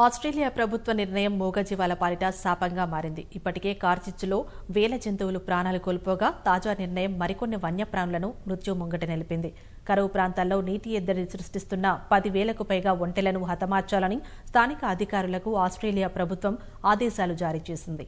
Australia ప్రభుత్వ నిర్ణయం మూగజీవాల పాలిట శాపంగా మారింది. ఇప్పటికే కార్చిచ్చులో వేల జంతువులు ప్రాణాలు కోల్పోగా తాజా నిర్ణయం మరికొన్ని వన్యప్రాణులను మృత్యు ముంగట నిలిపింది. కరువు ప్రాంతాల్లో నీటి ఎద్దడి సృష్టిస్తున్న 10,000కు పైగా ఒంటెలను హతమార్చాలని స్థానిక అధికారులకు ఆస్ట్రేలియా ప్రభుత్వం ఆదేశాలు జారీ చేసింది.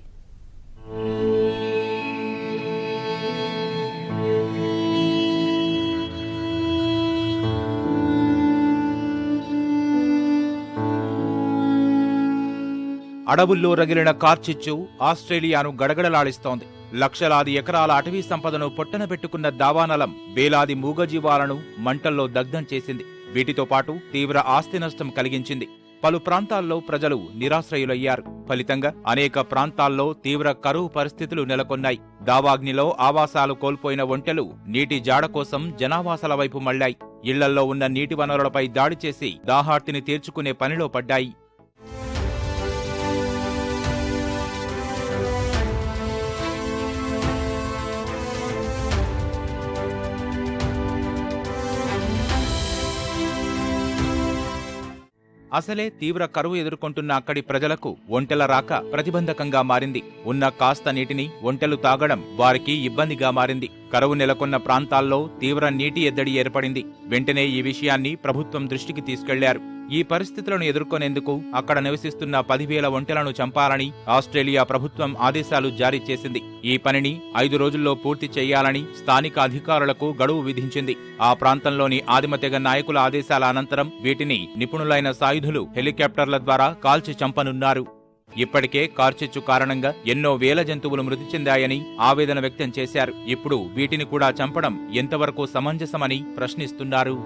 అడవుల్లో రగిలిన కార్చిచ్చు ఆస్ట్రేలియాను గడగడలాడిస్తోంది. లక్షలాది ఎకరాల అటవీ సంపదను పొట్టనబెట్టుకున్న దావానలం వేలాది మూగజీవాలను మంటల్లో దగ్ధం చేసింది. వీటితో పాటు తీవ్ర ఆస్తి నష్టం కలిగించింది. పలు ప్రాంతాల్లో ప్రజలు నిరాశ్రయులయ్యారు. ఫలితంగా అనేక ప్రాంతాల్లో తీవ్ర కరువు పరిస్థితులు నెలకొన్నాయి. దావాగ్నిలో ఆవాసాలు కోల్పోయిన ఒంటెలు నీటి జాడ కోసం జనావాసాల వైపు మళ్లాయి. ఇళ్లల్లో ఉన్న నీటి వనరులపై దాడి చేసి దాహార్తిని తీర్చుకునే పనిలో పడ్డాయి. అసలే తీవ్ర కరువు ఎదుర్కొంటున్న అక్కడి ప్రజలకు ఒంటెల రాక ప్రతిబంధకంగా మారింది. ఉన్న కాస్త నీటిని ఒంటెలు తాగడం వారికి ఇబ్బందిగా మారింది. కరువు నెలకొన్న ప్రాంతాల్లో తీవ్ర నీటి ఎద్దడి ఏర్పడింది. వెంటనే ఈ విషయాన్ని ప్రభుత్వం దృష్టికి తీసుకెళ్లారు. ఈ పరిస్థితులను ఎదుర్కొనేందుకు అక్కడ నివసిస్తున్న 10,000 ఒంటెలను చంపాలని ఆస్ట్రేలియా ప్రభుత్వం ఆదేశాలు జారీ చేసింది. ఈ పనిని 5 రోజుల్లో పూర్తి చేయాలని స్థానిక అధికారులకు గడువు విధించింది. ఆ ప్రాంతంలోని ఆదిమ తెగ నాయకుల ఆదేశాల అనంతరం వీటిని నిపుణులైన సాయుధులు హెలికాప్టర్ల ద్వారా కాల్చి చంపనున్నారు. ఇప్పటికే కార్చిచ్చు కారణంగా ఎన్నో వేల జంతువులు మృతి చెందాయని ఆవేదన వ్యక్తం చేశారు. ఇప్పుడు వీటిని కూడా చంపడం ఎంతవరకు సమంజసమని ప్రశ్నిస్తున్నారు.